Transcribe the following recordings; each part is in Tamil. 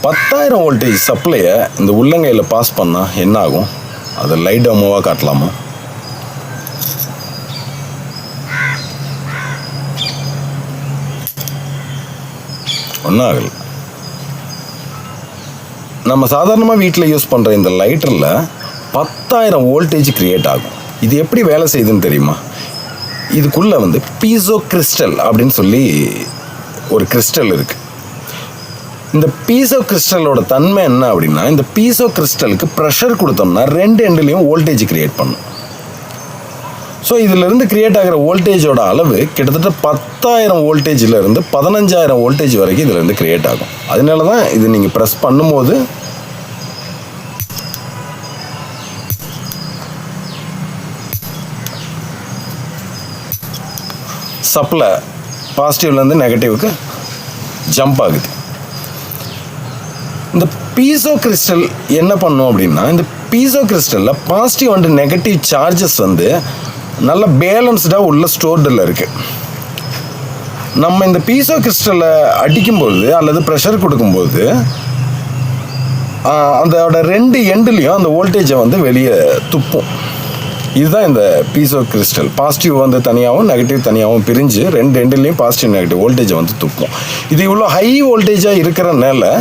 10,000 வோல்டேஜ் சப்ளையை இந்த உள்ளங்கையில் பாஸ் பண்ணால் என்ன ஆகும்? அதை லைட் டெமோவாக காட்டலாமா? ஒன்றும் ஆகலை. நம்ம சாதாரணமாக வீட்டில் யூஸ் பண்ணுற இந்த லைட்டரில் 10,000 வோல்டேஜ் கிரியேட் ஆகும். இது எப்படி வேலை செய்யுதுன்னு தெரியுமா? இதுக்குள்ளே பீசோ கிறிஸ்டல் அப்படின்னு சொல்லி ஒரு கிறிஸ்டல் இருக்குது. இந்த பீசோ கிறிஸ்டலோட தன்மை என்ன அப்படின்னா, இந்த பீசோ கிறிஸ்டலுக்கு ப்ரெஷர் கொடுத்தோம்னா 2 எண்ட்லேயும் வோல்டேஜ் கிரியேட் பண்ணும். ஸோ இதிலிருந்து கிரியேட் ஆகிற வோல்டேஜோட அளவு கிட்டத்தட்ட 10,000 வோல்டேஜிலேருந்து 15,000 வோல்டேஜ் வரைக்கும் இதிலேருந்து கிரியேட் ஆகும். அதனால தான் இது நீங்கள் ப்ரெஸ் பண்ணும்போது சப்ளை பாசிட்டிவ்லேருந்து நெகட்டிவ்க்கு ஜம்ப் ஆகுது. இந்த பீசோ கிறிஸ்டல் என்ன பண்ணும் அப்படின்னா, இந்த பீசோ கிறிஸ்டலில் பாசிட்டிவ் அண்ட் நெகட்டிவ் சார்ஜஸ் நல்ல பேலன்ஸ்டாக உள்ள ஸ்டோர்டில் இருக்குது. நம்ம இந்த பீசோ கிறிஸ்டலை அடிக்கும்போது அல்லது ப்ரெஷர் கொடுக்கும்போது அதோட 2 எண்ட்லேயும் அந்த வோல்டேஜை வெளியே துப்பும். இதுதான் இந்த பீசோ கிறிஸ்டல். பாசிட்டிவ் தனியாகவும் நெகட்டிவ் தனியாகவும் பிரிஞ்சு 2 எண்ட்லேயும் பாசிட்டிவ் நெகட்டிவ் வோல்டேஜை துப்பும். இது இவ்வளோ ஹை வோல்டேஜாக இருக்கிறனால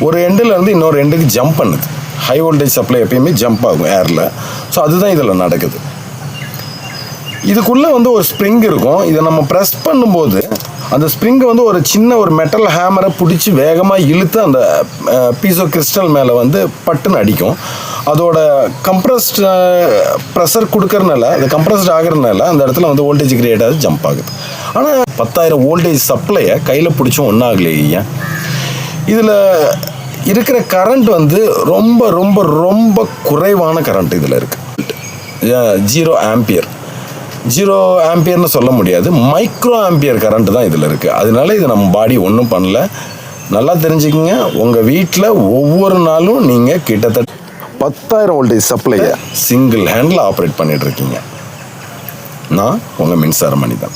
ஒரு எண்டுலேருந்து இன்னொரு எண்டுக்கு ஜம்ப் பண்ணுது. ஹை வோல்டேஜ் சப்ளை எப்பயுமே ஜம்ப் ஆகும் ஏரில். ஸோ அதுதான் இதில் நடக்குது. இதுக்குள்ளே ஒரு ஸ்ப்ரிங் இருக்கும். இதை நம்ம ப்ரெஸ் பண்ணும்போது அந்த ஸ்ப்ரிங்கை ஒரு சின்ன ஒரு மெட்டல் ஹேமரை பிடிச்சி வேகமாக இழுத்து அந்த பீசோ கிறிஸ்டல் மேலே பட்டுன்னு அடிக்கும். அதோட கம்ப்ரஸ்ட் ப்ரெஷர் கொடுக்கறனால, அது கம்ப்ரஸ்ட் ஆகிறதுனால அந்த இடத்துல வோல்டேஜ் கிரியேட் ஆகுது, ஜம்ப் ஆகுது. ஆனால் 10,000 வோல்டேஜ் சப்ளையை கையில் பிடிச்சும் ஒன்றும் ஆகலையே. இதில் இருக்கிற கரண்ட் ரொம்ப ரொம்ப ரொம்ப குறைவான கரண்ட் இதில் இருக்குது. 0 ஆம்பியர். 0 ஆம்பியர்னு சொல்ல முடியாது, மைக்ரோ ஆம்பியர் கரண்ட் தான் இதில் இருக்குது. அதனால இது நம்ம பாடி ஒன்றும் பண்ணல. நல்லா தெரிஞ்சுக்கங்க, உங்கள் வீட்டில் ஒவ்வொரு நாளும் நீங்கள் கிட்டத்தட்ட 10,000 வோல்டேஜ் சப்ளையை சிங்கிள் ஹேண்டில் ஆப்ரேட் பண்ணிகிட்டு இருக்கீங்க. நான் உங்கள் மின்சார மனிதன்.